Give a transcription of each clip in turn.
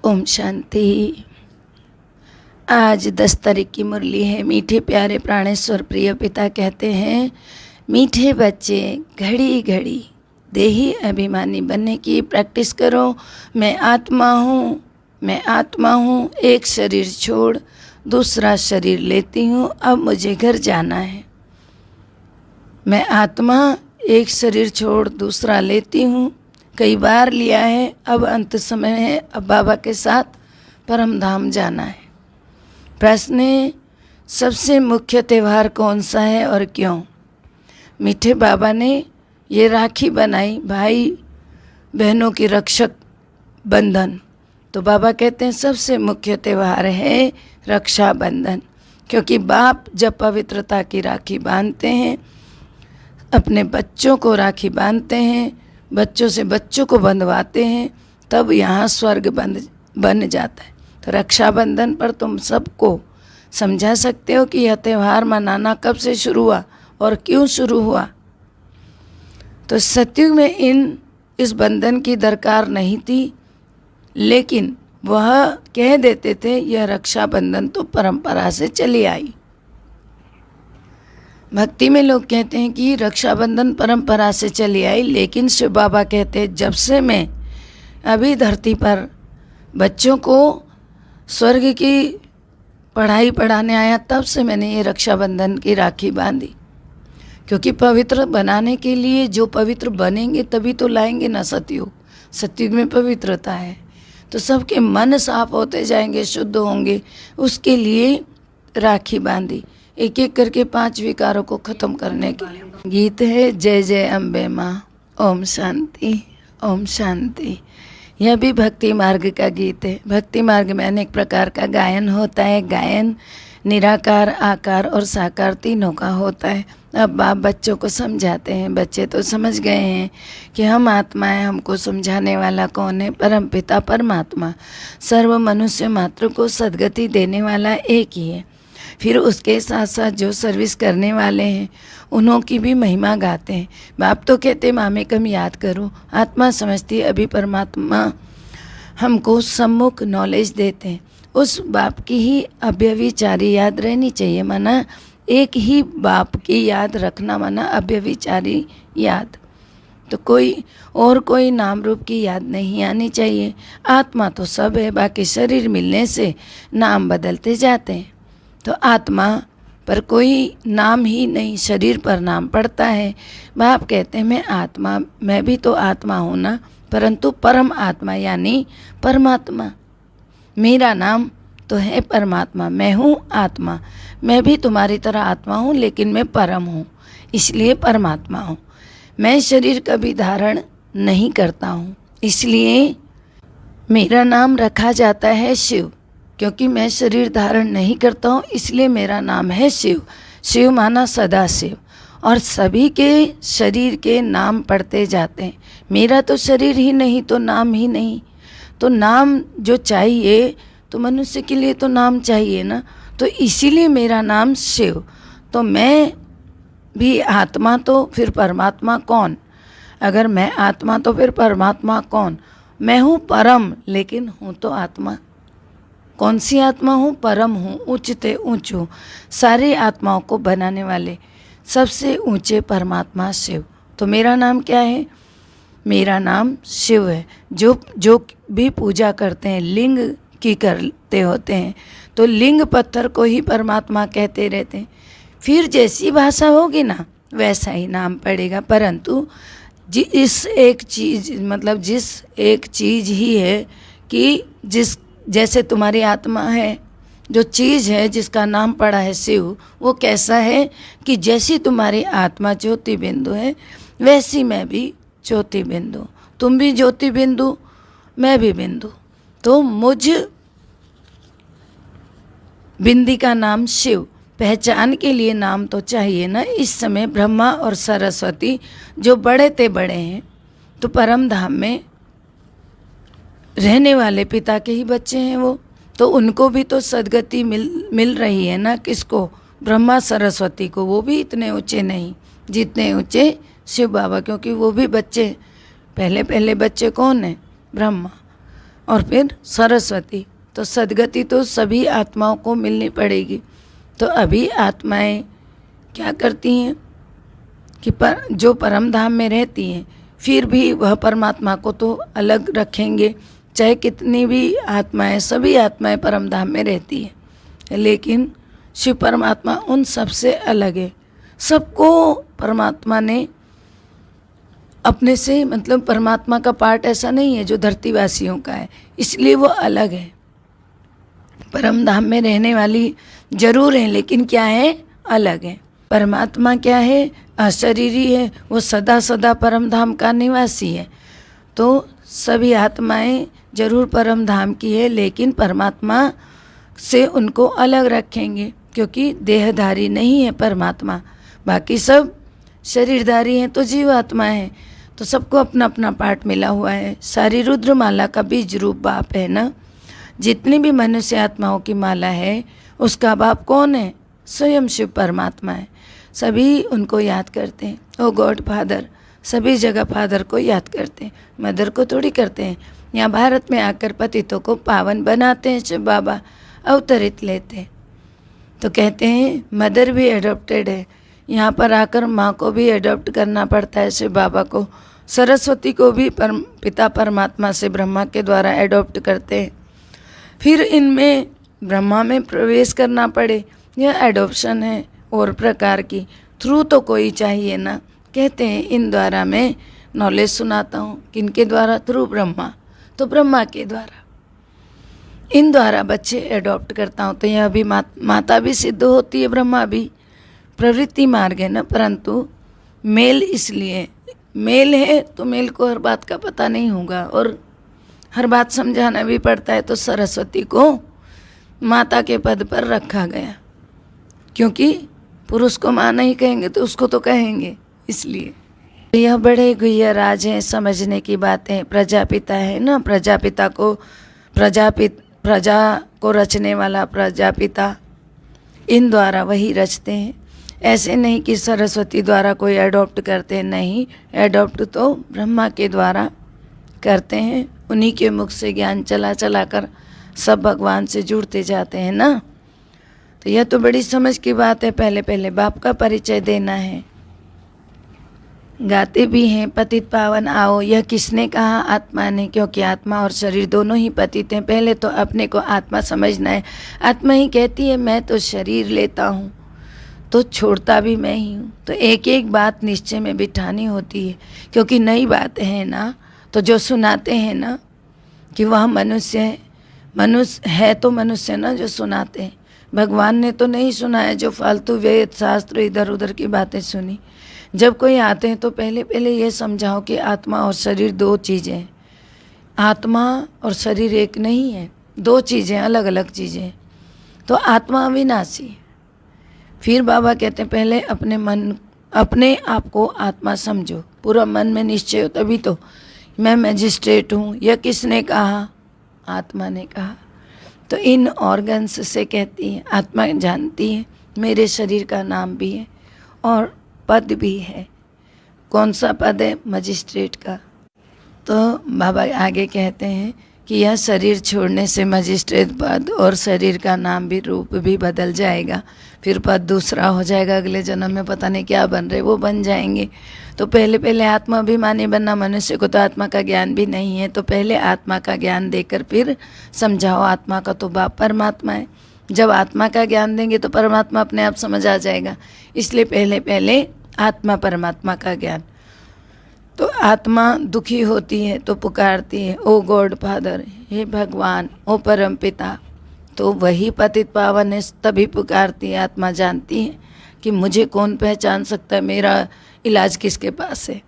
ओम शांति। आज 10 तारीख की मुरली है। मीठे प्यारे प्राणेश्वर प्रिय पिता कहते हैं, मीठे बच्चे घड़ी घड़ी देही अभिमानी बनने की प्रैक्टिस करो। मैं आत्मा हूँ, मैं आत्मा हूँ, एक शरीर छोड़ दूसरा शरीर लेती हूँ, अब मुझे घर जाना है। मैं आत्मा एक शरीर छोड़ दूसरा लेती हूँ, कई बार लिया है, अब अंत समय है, अब बाबा के साथ परम धाम जाना है। प्रश्न है, सबसे मुख्य त्यौहार कौन सा है और क्यों? मीठे बाबा ने ये राखी बनाई, भाई बहनों की रक्षक बंधन। तो बाबा कहते हैं सबसे मुख्य त्यौहार है रक्षाबंधन, क्योंकि बाप जब पवित्रता की राखी बांधते हैं, अपने बच्चों को राखी बांधते हैं, बच्चों से बच्चों को बंधवाते हैं, तब यहाँ स्वर्ग बन जाता है। तो रक्षाबंधन पर तुम सबको समझा सकते हो कि यह त्यौहार मनाना कब से शुरू हुआ और क्यों शुरू हुआ। तो सतयुग में इस बंधन की दरकार नहीं थी, लेकिन वह कह देते थे यह रक्षाबंधन तो परंपरा से चली आई। भक्ति में लोग कहते हैं कि रक्षाबंधन परंपरा से चली आई, लेकिन शिव बाबा कहते हैं जब से मैं अभी धरती पर बच्चों को स्वर्ग की पढ़ाई पढ़ाने आया, तब से मैंने ये रक्षाबंधन की राखी बांधी। क्योंकि पवित्र बनाने के लिए जो पवित्र बनेंगे तभी तो लाएंगे ना सतयुग। सतयुग में पवित्रता है तो सबके मन साफ होते जाएंगे, शुद्ध होंगे, उसके लिए राखी बांधी, एक एक करके 5 विकारों को ख़त्म करने के लिए। गीत है जय जय अम्बे माँ, ओम शांति ओम शांति। यह भी भक्ति मार्ग का गीत है। भक्ति मार्ग में अनेक प्रकार का गायन होता है। गायन निराकार, आकार और साकार तीनों का होता है। अब बाप बच्चों को समझाते हैं। बच्चे तो समझ गए हैं कि हम आत्मा है, हमको समझाने वाला कौन है? परमपिता परमात्मा। सर्व मनुष्य मात्र को सद्गति देने वाला एक ही है। फिर उसके साथ साथ जो सर्विस करने वाले हैं उन्हों की भी महिमा गाते हैं। बाप तो कहते मामे कम याद करो, आत्मा समझती अभी परमात्मा हमको सम्मुख नॉलेज देते हैं। उस बाप की ही अव्यभिचारी याद रहनी चाहिए, माना एक ही बाप की याद रखना, माना अव्यभिचारी याद। तो कोई नाम रूप की याद नहीं आनी चाहिए। आत्मा तो सब है, बाकी शरीर मिलने से नाम बदलते जाते हैं। तो आत्मा पर कोई नाम ही नहीं, शरीर पर नाम पड़ता है। बाप कहते हैं मैं आत्मा, मैं भी तो आत्मा हूँ ना, परंतु परम आत्मा यानी परमात्मा। मेरा नाम तो है परमात्मा, मैं हूँ आत्मा। मैं भी तुम्हारी तरह आत्मा हूँ, लेकिन मैं परम हूँ, इसलिए परमात्मा हूँ। मैं शरीर कभी धारण नहीं करता हूँ, इसलिए मेरा नाम रखा जाता है शिव। क्योंकि मैं शरीर धारण नहीं करता हूँ, इसलिए मेरा नाम है शिव। शिव माना सदा शिव। और सभी के शरीर के नाम पढ़ते जाते हैं। मेरा तो शरीर ही नहीं तो नाम ही नहीं। तो नाम जो चाहिए, तो मनुष्य के लिए तो नाम चाहिए ना, तो इसीलिए मेरा नाम शिव। तो मैं भी आत्मा, तो फिर परमात्मा कौन? अगर मैं आत्मा तो फिर परमात्मा कौन? मैं हूँ परम, लेकिन हूँ तो आत्मा। कौन सी आत्मा हूँ? परम हूँ, ऊंचते ऊंचू, सारी आत्माओं को बनाने वाले सबसे ऊंचे परमात्मा शिव। तो मेरा नाम क्या है? मेरा नाम शिव है। जो भी पूजा करते हैं लिंग की करते होते हैं, तो लिंग पत्थर को ही परमात्मा कहते रहते हैं। फिर जैसी भाषा होगी ना वैसा ही नाम पड़ेगा। परंतु जिस एक चीज़ ही है कि जैसे तुम्हारी आत्मा है, जो चीज़ है जिसका नाम पड़ा है शिव, वो कैसा है कि जैसी तुम्हारी आत्मा ज्योति बिंदु है, वैसी मैं भी ज्योति बिंदु। तुम भी ज्योति बिंदु, मैं भी बिंदु। तो मुझ बिंदी का नाम शिव। पहचान के लिए नाम तो चाहिए ना। इस समय ब्रह्मा और सरस्वती जो बड़े ते बड़े हैं, तो परम धाम में रहने वाले पिता के ही बच्चे हैं वो, तो उनको भी तो सद्गति मिल रही है ना। किसको? ब्रह्मा सरस्वती को। वो भी इतने ऊंचे नहीं जितने ऊंचे शिव बाबा, क्योंकि वो भी बच्चे। पहले बच्चे कौन है? ब्रह्मा। और फिर सरस्वती। तो सद्गति तो सभी आत्माओं को मिलनी पड़ेगी। तो अभी आत्माएं क्या करती हैं कि जो परम धाम में रहती हैं फिर भी वह परमात्मा को तो अलग रखेंगे। चाहे कितनी भी आत्माएं, सभी आत्माएं परम धाम में रहती हैं, लेकिन शिव परमात्मा उन सबसे अलग है। सबको परमात्मा ने अपने से, मतलब परमात्मा का पार्ट ऐसा नहीं है जो धरतीवासियों का है, इसलिए वो अलग है। परम धाम में रहने वाली जरूर है, लेकिन क्या है, अलग है। परमात्मा क्या है, अशरीरी है, वो सदा सदा परम धाम का निवासी है। तो सभी आत्माएं जरूर परम धाम की है, लेकिन परमात्मा से उनको अलग रखेंगे, क्योंकि देहधारी नहीं है परमात्मा। बाकी सब शरीरधारी हैं, तो जीवात्मा है, तो सबको अपना अपना पार्ट मिला हुआ है। सारी रुद्रमाला का बीज रूप बाप है ना। जितनी भी मनुष्य आत्माओं की माला है उसका बाप कौन है, स्वयं शिव परमात्मा है। सभी उनको याद करते हैं, ओ गॉड फादर। सभी जगह फादर को याद करते हैं, मदर को थोड़ी करते हैं। यहाँ भारत में आकर पतितों को पावन बनाते हैं शिव बाबा, अवतरित लेते हैं। तो कहते हैं मदर भी एडॉप्टेड है, यहाँ पर आकर माँ को भी एडॉप्ट करना पड़ता है शिव बाबा को। सरस्वती को भी पिता परमात्मा से ब्रह्मा के द्वारा एडॉप्ट करते हैं। फिर इनमें ब्रह्मा में प्रवेश करना पड़े, यह एडॉप्शन है और प्रकार की। थ्रू तो कोई चाहिए ना। कहते हैं इन द्वारा मैं नॉलेज सुनाता हूँ, किनके द्वारा, थ्रू ब्रह्मा, तो ब्रह्मा के द्वारा इन द्वारा बच्चे एडॉप्ट करता हूँ। तो यह भी माता भी सिद्ध होती है, ब्रह्मा भी। प्रवृत्ति मार्ग है ना, परंतु मेल, इसलिए मेल है तो मेल को हर बात का पता नहीं होगा और हर बात समझाना भी पड़ता है। तो सरस्वती को माता के पद पर रखा गया, क्योंकि पुरुष को माँ नहीं कहेंगे तो उसको तो कहेंगे, इसलिए। यह बड़े गुह्य राज हैं, समझने की बातें। प्रजापिता है ना, प्रजापिता को प्रजा को रचने वाला प्रजापिता, इन द्वारा वही रचते हैं। ऐसे नहीं कि सरस्वती द्वारा कोई एडॉप्ट करते, नहीं, एडॉप्ट तो ब्रह्मा के द्वारा करते हैं। उन्हीं के मुख से ज्ञान चला चला कर सब भगवान से जुड़ते जाते हैं ना। तो यह तो बड़ी समझ की बात है। पहले पहले बाप का परिचय देना है। गाते भी हैं पतित पावन आओ, यह किसने कहा, आत्मा ने, क्योंकि आत्मा और शरीर दोनों ही पतित हैं। पहले तो अपने को आत्मा समझना है। आत्मा ही कहती है मैं तो शरीर लेता हूँ तो छोड़ता भी मैं ही हूँ। तो एक एक बात निश्चय में बिठानी होती है, क्योंकि नई बात है ना। तो जो सुनाते हैं ना कि वह मनुष्य है, मनुष्य है तो मनुष्य ना जो सुनाते हैं। भगवान ने तो नहीं सुनाया जो फालतू वेद शास्त्र इधर उधर की बातें सुनी। जब कोई आते हैं तो पहले पहले ये समझाओ कि आत्मा और शरीर दो चीज़ें हैं। आत्मा और शरीर एक नहीं है, दो चीज़ें, अलग अलग चीज़ें हैं। तो आत्मा अविनाशी है। फिर बाबा कहते हैं पहले अपने आप को आत्मा समझो, पूरा मन में निश्चय हो, तभी तो। मैं मैजिस्ट्रेट हूँ, यह किसने कहा, आत्मा ने कहा। तो इन ऑर्गन्स से कहती है, आत्मा जानती है। मेरे शरीर का नाम भी है और पद भी है। कौन सा पद है, मजिस्ट्रेट का। तो बाबा आगे कहते हैं कि यह शरीर छोड़ने से मजिस्ट्रेट पद और शरीर का नाम भी, रूप भी बदल जाएगा। फिर पद दूसरा हो जाएगा, अगले जन्म में पता नहीं क्या बन रहे, वो बन जाएंगे। तो पहले पहले आत्मा अभिमानी बनना, मनुष्य को तो आत्मा का ज्ञान भी नहीं है। तो पहले आत्मा का ज्ञान देकर फिर समझाओ, आत्मा का तो बाप परमात्मा है। जब आत्मा का ज्ञान देंगे तो परमात्मा अपने आप समझ आ जाएगा। इसलिए पहले पहले आत्मा परमात्मा का ज्ञान। तो आत्मा दुखी होती है तो पुकारती है, ओ गॉड फादर, हे भगवान, ओ परम पिता। तो वही पतित पावन है, तभी पुकारती है। आत्मा जानती है कि मुझे कौन पहचान सकता है, मेरा इलाज किसके पास है।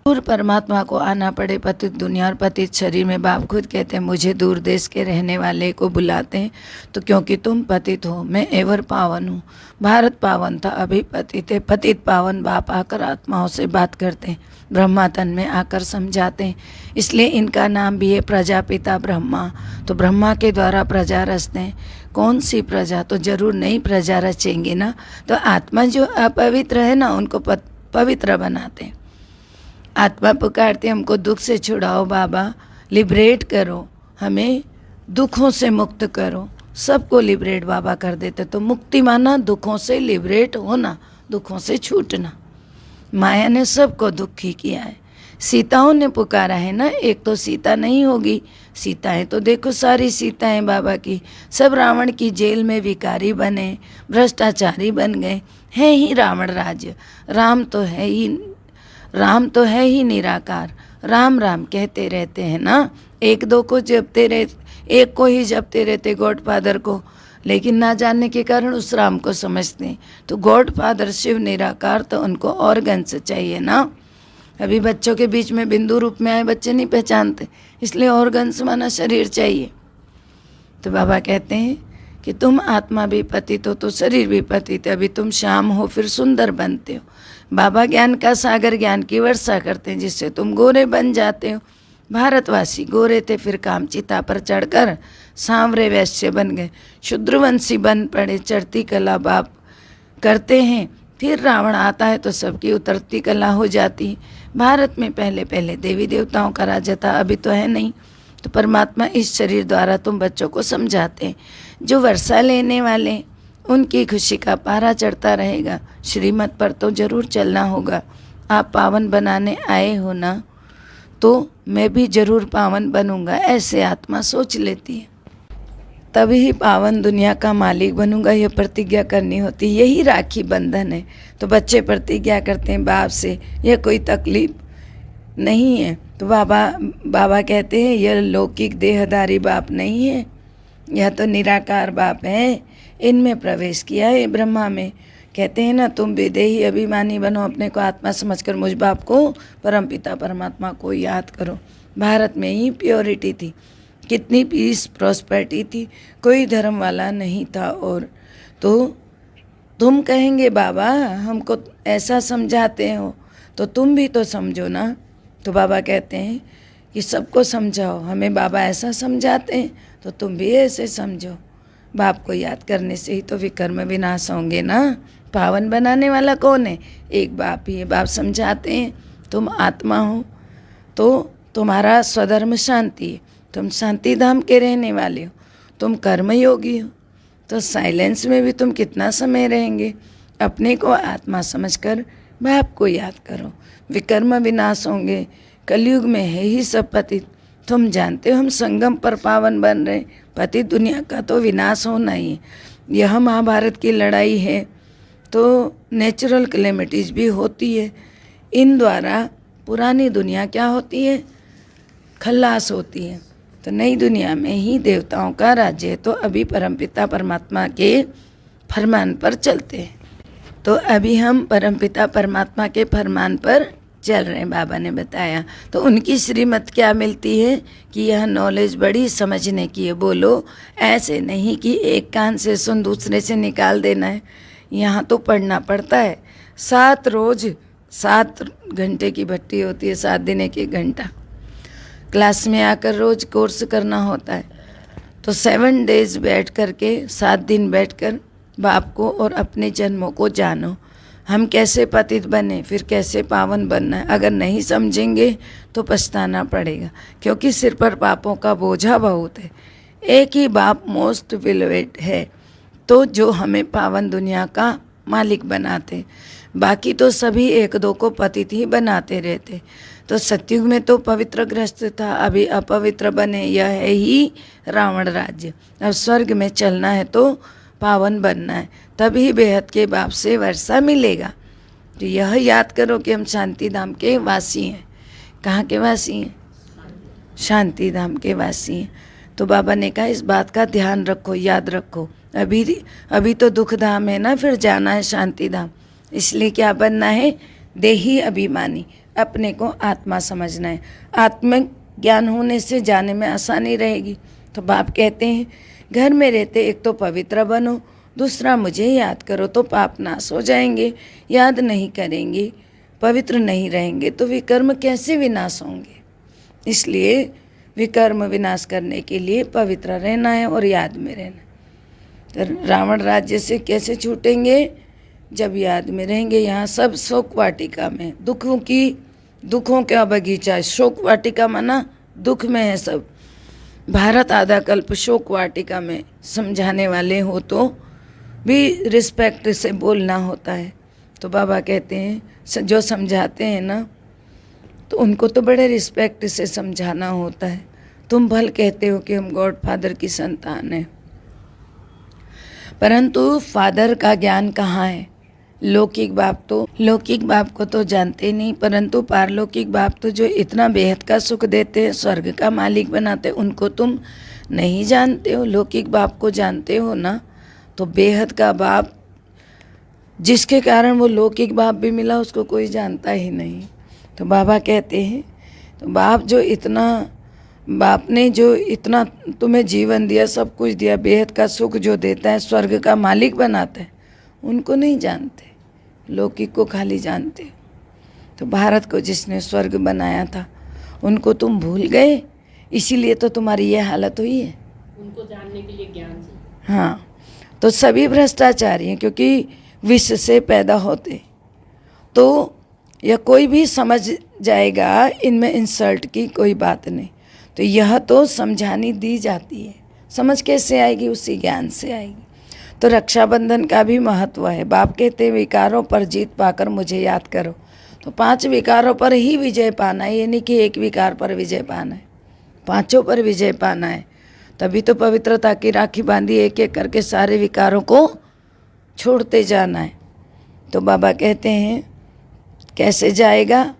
दूर परमात्मा को आना पड़े, पतित दुनिया और पतित शरीर में। बाप खुद कहते हैं मुझे दूर देश के रहने वाले को बुलाते हैं, तो क्योंकि तुम पतित हो, मैं एवर पावन हूँ। भारत पावन था, अभी पतित है। पतित पावन बाप आकर आत्माओं से बात करते हैं, ब्रह्मा तन में आकर समझाते हैं। इसलिए इनका नाम भी है प्रजापिता ब्रह्मा। तो ब्रह्मा के द्वारा प्रजा रचते हैं। कौन सी प्रजा, तो जरूर नई प्रजा रचेंगे ना। तो आत्मा जो अपवित्र है ना, उनको पवित्र बनाते हैं। आत्मा पुकारते हमको दुख से छुड़ाओ बाबा, लिबरेट करो। हमें दुखों से मुक्त करो। सबको लिबरेट बाबा कर देते। तो मुक्ति माना दुखों से लिबरेट होना, दुखों से छूटना। माया ने सबको दुखी किया है। सीताओं ने पुकारा है ना, एक तो सीता नहीं होगी। सीताएं तो देखो, सारी सीताएं बाबा की सब रावण की जेल में विकारी बने, भ्रष्टाचारी बन गए। है ही रावण राज्य। राम तो है ही निराकार। राम राम कहते रहते हैं ना, एक दो को जपते रहते, एक को ही जपते रहते, गॉडफादर को, लेकिन ना जानने के कारण उस राम को समझते हैं। तो गॉडफादर शिव निराकार, तो उनको ऑर्गन्स चाहिए ना। अभी बच्चों के बीच में बिंदु रूप में आए बच्चे नहीं पहचानते, इसलिए ऑर्गन्स माना शरीर चाहिए। तो बाबा कहते हैं कि तुम आत्मा भी पतित हो तो शरीर भी पतित है। अभी तुम शाम हो फिर सुंदर बनते हो। बाबा ज्ञान का सागर, ज्ञान की वर्षा करते हैं, जिससे तुम गोरे बन जाते हो। भारतवासी गोरे थे, फिर कामचिता पर चढ़कर सांवरे वैश्य बन गए। शूद्रवंशी बन पड़े, चढ़ती कला बाप करते हैं। फिर रावण आता है तो सबकी उतरती कला हो जाती है। भारत में पहले पहले देवी देवताओं का राज्य था, अभी तो है नहीं। तो परमात्मा इस शरीर द्वारा तुम बच्चों को समझाते हैं। जो वर्षा लेने वाले, उनकी खुशी का पारा चढ़ता रहेगा। श्रीमत पर तो जरूर चलना होगा। आप पावन बनाने आए हो ना, तो मैं भी जरूर पावन बनूंगा, ऐसे आत्मा सोच लेती है। तभी पावन दुनिया का मालिक बनूंगा, यह प्रतिज्ञा करनी होती। यही राखी बंधन है। तो बच्चे प्रतिज्ञा करते हैं बाप से, यह कोई तकलीफ नहीं है। तो बाबा कहते हैं यह लौकिक देहधारी बाप नहीं है, यह तो निराकार बाप है। इनमें प्रवेश किया है ब्रह्मा में। कहते हैं ना, तुम विदेही अभिमानी बनो, अपने को आत्मा समझकर मुझ बाप को, परमपिता परमात्मा को याद करो। भारत में ही प्योरिटी थी, कितनी पीस प्रॉस्पेरिटी थी, कोई धर्म वाला नहीं था। और तो तुम कहेंगे बाबा हमको ऐसा समझाते हो, तो तुम भी तो समझो ना। तो बाबा कहते हैं कि सबको समझाओ। हमें बाबा ऐसा समझाते हैं तो तुम भी ऐसे समझो। बाप को याद करने से ही तो विकर्म विनाश होंगे ना। पावन बनाने वाला कौन है? एक बाप ही है। बाप समझाते हैं तुम आत्मा हो तो तुम्हारा स्वधर्म शांति है, तुम शांति धाम के रहने वाले हो, तुम कर्मयोगी हो, तो साइलेंस में भी तुम कितना समय रहेंगे। अपने को आत्मा समझकर बाप को याद करो। विकर्म विनाश होंगे। कलयुग में है ही सब पतित। तुम जानते हो हम संगम पर पावन बन रहे। पतित दुनिया का तो विनाश होना ही है। यह महाभारत की लड़ाई है तो नेचुरल कैलेमिटीज़ भी होती है। इन द्वारा पुरानी दुनिया क्या होती है? खल्लास होती है। तो नई दुनिया में ही देवताओं का राज्य है। तो अभी परमपिता परमात्मा के फरमान पर चलते हैं। तो अभी हम परमपिता परमात्मा के फरमान पर चल रहे हैं, बाबा ने बताया। तो उनकी श्रीमत क्या मिलती है कि यह नॉलेज बड़ी समझने की है। बोलो ऐसे नहीं कि एक कान से सुन दूसरे से निकाल देना है। यहाँ तो पढ़ना पड़ता है। 7 घंटे की भट्टी होती है, 7 दिन एक घंटा। क्लास में आकर रोज़ कोर्स करना होता है। तो 7 डेज बैठ करके, 7 दिन बैठकर बाप को और अपने जन्मों को जानो। हम कैसे पतित बने, फिर कैसे पावन बनना है। अगर नहीं समझेंगे तो पछताना पड़ेगा, क्योंकि सिर पर पापों का बोझा बहुत है। एक ही बाप मोस्ट विलवेट है, तो जो हमें पावन दुनिया का मालिक बनाते। बाकी तो सभी एक दो को पतित ही बनाते रहते। तो सतयुग में तो पवित्र ग्रस्त था, अभी अपवित्र बने। यह है ही रावण राज्य। अब स्वर्ग में चलना है तो पावन बनना है, तभी बेहद के बाप से वर्षा मिलेगा। तो यह याद करो कि हम शांति धाम के वासी हैं। कहाँ के वासी हैं? शांति धाम के वासी हैं। तो बाबा ने कहा इस बात का ध्यान रखो, याद रखो। अभी तो दुख धाम है ना, फिर जाना है शांति धाम। इसलिए क्या बनना है? देही अभिमानी, अपने को आत्मा समझना है। आत्मिक ज्ञान होने से जाने में आसानी रहेगी। तो बाप कहते हैं घर में रहते एक तो पवित्र बनो, दूसरा मुझे याद करो तो पाप नाश हो जाएंगे। याद नहीं करेंगे, पवित्र नहीं रहेंगे तो विकर्म कैसे विनाश होंगे। इसलिए विकर्म विनाश करने के लिए पवित्र रहना है और याद में रहना। तो रावण राज्य से कैसे छूटेंगे? जब याद में रहेंगे। यहाँ सब शोक वाटिका में, दुखों का बगीचा। शोक वाटिका माना दुख में है सब। भारत आधा कल्प शोक वाटिका में समझाने वाले हो तो भी रिस्पेक्ट से बोलना होता है। तो बाबा कहते हैं जो समझाते हैं ना तो उनको तो बड़े रिस्पेक्ट से समझाना होता है। तुम भल कहते हो कि हम गॉड फादर की संतान हैं, परंतु फादर का ज्ञान कहाँ है? लौकिक बाप को तो जानते नहीं, परंतु पारलौकिक बाप तो जो इतना बेहद का सुख देते हैं, स्वर्ग का मालिक बनाते, उनको तुम नहीं जानते हो। लौकिक बाप को जानते हो ना, तो बेहद का बाप जिसके कारण वो लौकिक बाप भी मिला उसको कोई जानता ही नहीं। तो बाबा कहते हैं तो बाप ने जो इतना तुम्हें जीवन दिया, सब कुछ दिया, बेहद का सुख जो देता है, स्वर्ग का मालिक बनाता है, उनको नहीं जानते, लौकिक को खाली जानते हो। तो भारत को जिसने स्वर्ग बनाया था उनको तुम भूल गए, इसीलिए तो तुम्हारी ये हालत हुई है। उनको जानने के लिए ज्ञान चाहिए। हाँ, तो सभी भ्रष्टाचारी हैं, क्योंकि विश्व से पैदा होते तो यह कोई भी समझ जाएगा, इनमें इंसल्ट की कोई बात नहीं। तो यह तो समझानी दी जाती है, समझ कैसे आएगी? उसी ज्ञान से आएगी। तो रक्षाबंधन का भी महत्व है। बाप कहते विकारों पर जीत पाकर मुझे याद करो। तो 5 विकारों पर ही विजय पाना है, ये नहीं कि एक विकार पर विजय पाना है, 5 पर विजय पाना है। तभी तो पवित्रता की राखी बांधी, एक एक करके सारे विकारों को छोड़ते जाना है। तो बाबा कहते हैं कैसे जाएगा?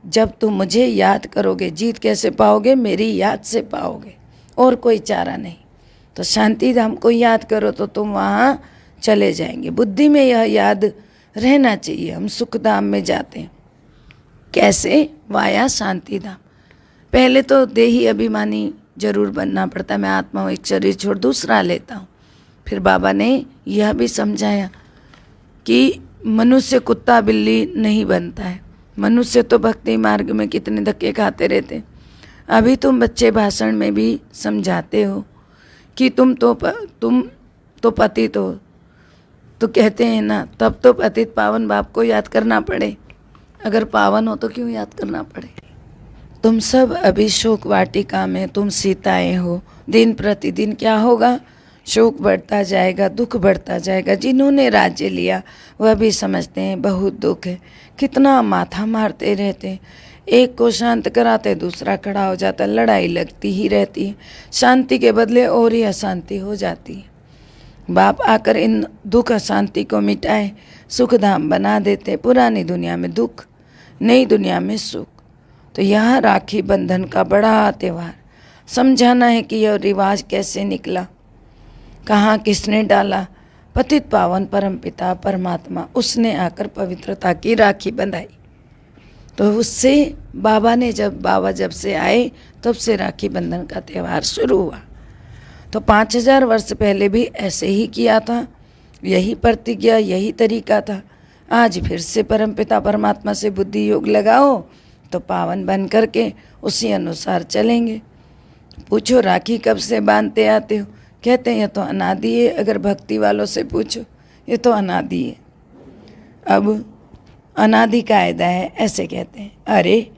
जब तुम मुझे याद करोगे। जीत कैसे पाओगे? मेरी याद से पाओगे, और कोई चारा नहीं। तो शांति धाम को याद करो तो तुम वहाँ चले जाएंगे। बुद्धि में यह याद रहना चाहिए, हम सुख धाम में जाते हैं। कैसे? वाया शांति धाम। पहले तो देही अभिमानी जरूर बनना पड़ता है, मैं आत्मा हूँ, एक शरीर छोड़ दूसरा लेता हूँ। फिर बाबा ने यह भी समझाया कि मनुष्य कुत्ता बिल्ली नहीं बनता है। मनुष्य तो भक्ति मार्ग में कितने धक्के खाते रहते। अभी तुम बच्चे भाषण में भी समझाते हो कि तुम तो पतित हो, तो कहते हैं ना, तब तो पतित पावन बाप को याद करना पड़े। अगर पावन हो तो क्यों याद करना पड़े? तुम सब अभी शोक वाटिका में तुम सीताएं हो। दिन प्रतिदिन क्या होगा? शोक बढ़ता जाएगा, दुख बढ़ता जाएगा। जिन्होंने राज्य लिया वह भी समझते हैं बहुत दुख है, कितना माथा मारते रहते, एक को शांत कराते दूसरा खड़ा हो जाता, लड़ाई लगती ही रहती है, शांति के बदले और ही अशांति हो जाती है। बाप आकर इन दुख अशांति को मिटाए, सुख धाम बना देते। पुरानी दुनिया में दुख, नई दुनिया में सुख। तो यह राखी बंधन का बड़ा त्यौहार समझाना है कि यह रिवाज कैसे निकला, कहाँ किसने डाला। पतित पावन परमपिता परमात्मा, उसने आकर पवित्रता की राखी बंधाई। तो उससे बाबा जब से आए तब से राखी बंधन का त्यौहार शुरू हुआ। तो 5000 वर्ष पहले भी ऐसे ही किया था, यही प्रतिज्ञा, यही तरीका था। आज फिर से परमपिता परमात्मा से बुद्धि योग लगाओ तो पावन बन करके उसी अनुसार चलेंगे। पूछो राखी कब से बांधते आते हो? कहते हैं ये तो अनादि है। अगर भक्ति वालों से पूछो, ये तो अनादि है, अब अनादि कायदा है, ऐसे कहते हैं। अरे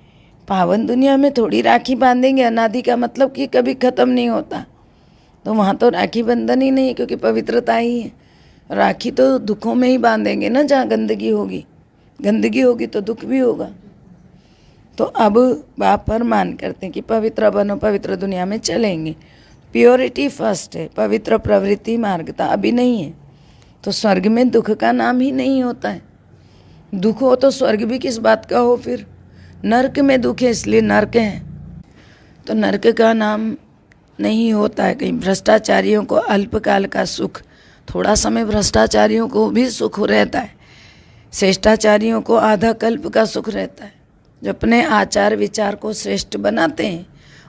पावन दुनिया में थोड़ी राखी बांधेंगे, अनादि का मतलब कि कभी ख़त्म नहीं होता। तो वहाँ तो राखी बंधन ही नहीं है, क्योंकि पवित्रता ही है। राखी तो दुखों में ही बांधेंगे ना, जहाँ गंदगी होगी तो दुख भी होगा। तो अब बाप फरमान करते हैं कि पवित्र बनो, पवित्र दुनिया में चलेंगे। प्योरिटी फर्स्ट है, पवित्र प्रवृत्ति मार्गता अभी नहीं है। तो स्वर्ग में दुख का नाम ही नहीं होता है। दुख हो तो स्वर्ग भी किस बात का हो? फिर नरक में दुख है, इसलिए नरक है। तो नरक का नाम नहीं होता है। कहीं भ्रष्टाचारियों को अल्पकाल का सुख, थोड़ा समय भ्रष्टाचारियों को भी सुख रहता है, श्रेष्ठाचारियों को आधा कल्प का सुख रहता है। जो अपने आचार विचार को श्रेष्ठ बनाते हैं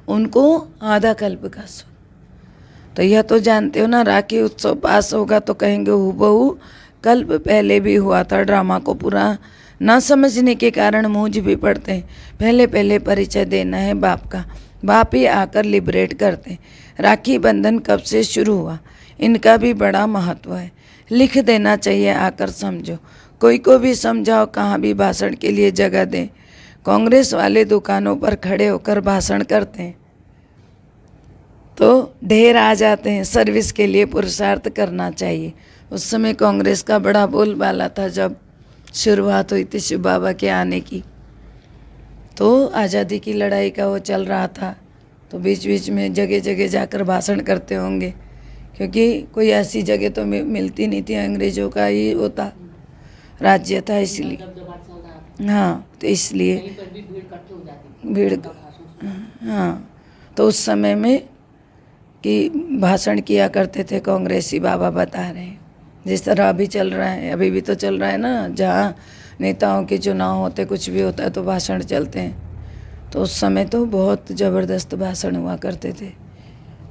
उनको आधा कल्प का सुख। तो यह तो जानते हो ना, राखी उत्सव पास होगा तो कहेंगे हूबहू कल्प पहले भी हुआ था। ड्रामा को पूरा ना समझने के कारण मूंझ भी पड़ते हैं। पहले परिचय देना है बाप का, बाप ही आकर लिबरेट करते हैं। राखी बंधन कब से शुरू हुआ, इनका भी बड़ा महत्व है। लिख देना चाहिए, आकर समझो। कोई को भी समझाओ, कहाँ भी भाषण के लिए जगह दें। कांग्रेस वाले दुकानों पर खड़े होकर भाषण करते हैं, तो ढेर आ जाते हैं। सर्विस के लिए पुरुषार्थ करना चाहिए। उस समय कांग्रेस का बड़ा बोलबाला था जब शुरुआत हुई थी शिव बाबा के आने की, तो आज़ादी की लड़ाई का वो चल रहा था, तो बीच बीच में जगह जगह जाकर भाषण करते होंगे, क्योंकि कोई ऐसी जगह तो मिलती नहीं थी, अंग्रेज़ों का ही होता राज्य था इसलिए। दबदबा चल रहा था, हाँ, तो इसलिए कहीं पर भी भीड़ इकट्ठी हो जाती थी भीड़, उनका भाषण सुनने। हाँ, तो उस समय में कि भाषण किया करते थे कांग्रेसी बाबा बता रहे हैं। जिस तरह अभी चल रहा है, अभी भी तो चल रहा है ना, जहाँ नेताओं के चुनाव होते, कुछ भी होता है तो भाषण चलते हैं। तो उस समय तो बहुत ज़बरदस्त भाषण हुआ करते थे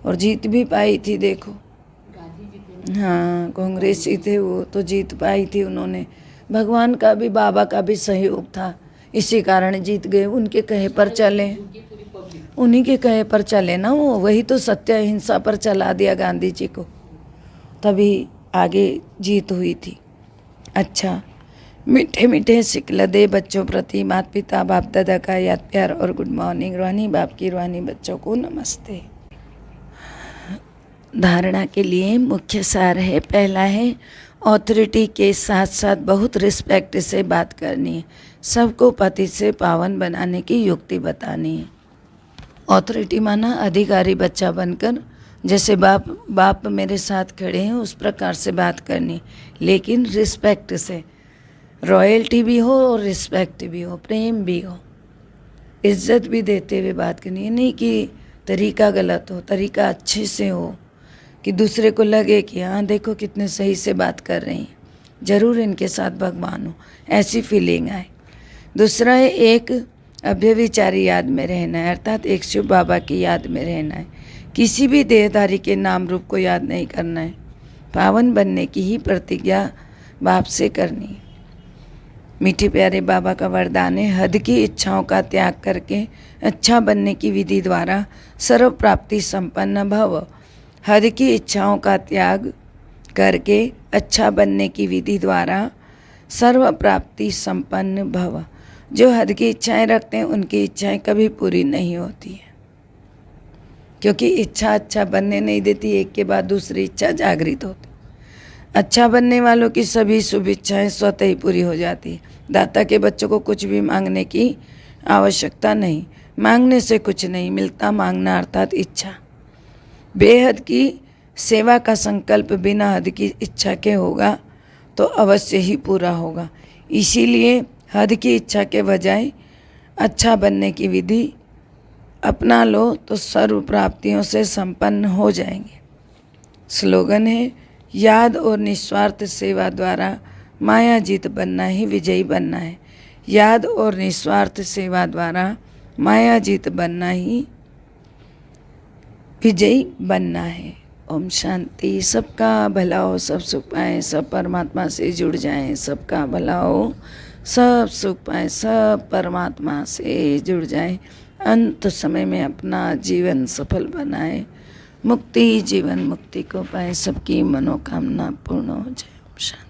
और जीत भी पाई थी। देखो, गाजी जी थे। हाँ, कांग्रेसी थे वो, तो जीत पाई थी उन्होंने। भगवान का भी, बाबा का भी सहयोग था, इसी कारण जीत गए। उनके कहे पर चले, उनकी पूरी पब्लिक उन्हीं के कहे पर चले ना, वो वही तो सत्य अहिंसा पर चला दिया गांधी जी को, तभी आगे जीत हुई थी। अच्छा, मीठे मीठे सिकल दे बच्चों प्रति माता पिता बाप दादा का याद प्यार और गुड मॉर्निंग। रूहानी बाप की रूहानी बच्चों को नमस्ते। धारणा के लिए मुख्य सार है, पहला है ऑथोरिटी के साथ साथ बहुत रिस्पेक्ट से बात करनी है, सबको पति से पावन बनाने की युक्ति बतानी है। ऑथोरिटी माना अधिकारी बच्चा बनकर, जैसे बाप मेरे साथ खड़े हैं उस प्रकार से बात करनी, लेकिन रिस्पेक्ट से। रॉयल्टी भी हो और रिस्पेक्ट भी हो, प्रेम भी हो, इज्जत भी देते हुए बात करनी है। नहीं कि तरीका गलत हो, तरीका अच्छे से हो कि दूसरे को लगे कि हाँ देखो कितने सही से बात कर रही हैं, ज़रूर इनके साथ भगवान हो, ऐसी फीलिंग आए। दूसरा है एक अभ्यविचारी याद में रहना है, अर्थात एक शिव बाबा की याद में रहना है। किसी भी देहधारी के नाम रूप को याद नहीं करना है, पावन बनने की ही प्रतिज्ञा बाप से करनी है। मीठे प्यारे बाबा का वरदान है, हद की इच्छाओं का त्याग करके अच्छा बनने की विधि द्वारा सर्व प्राप्ति संपन्न भव। हद की इच्छाओं का त्याग करके अच्छा बनने की विधि द्वारा सर्व प्राप्ति संपन्न भव। जो हद की इच्छाएं रखते हैं उनकी इच्छाएं कभी पूरी नहीं होती हैं, क्योंकि इच्छा अच्छा बनने नहीं देती, एक के बाद दूसरी इच्छा जागृत होती। अच्छा बनने वालों की सभी शुभ इच्छाएं स्वतः ही पूरी हो जाती है। दाता के बच्चों को कुछ भी मांगने की आवश्यकता नहीं, मांगने से कुछ नहीं मिलता, मांगना अर्थात इच्छा। बेहद की सेवा का संकल्प बिना हद की इच्छा के होगा तो अवश्य ही पूरा होगा। इसीलिए हद की इच्छा के बजाय अच्छा बनने की विधि अपना लो तो सर्व प्राप्तियों से संपन्न हो जाएंगे। स्लोगन है, याद और निस्वार्थ सेवा द्वारा माया जीत बनना ही विजयी बनना है। याद और निस्वार्थ सेवा द्वारा माया जीत बनना ही विजयी बनना है। ओम शांति। सबका भला हो, सब सुख पाएं, सब परमात्मा से जुड़ जाएं। सबका भला हो, सब सुख पाएं, सब परमात्मा से जुड़ जाएं। अंत समय में अपना जीवन सफल बनाएं, मुक्ति जीवन मुक्ति को पाएं, सबकी मनोकामना पूर्ण हो जाए। ओम शांति।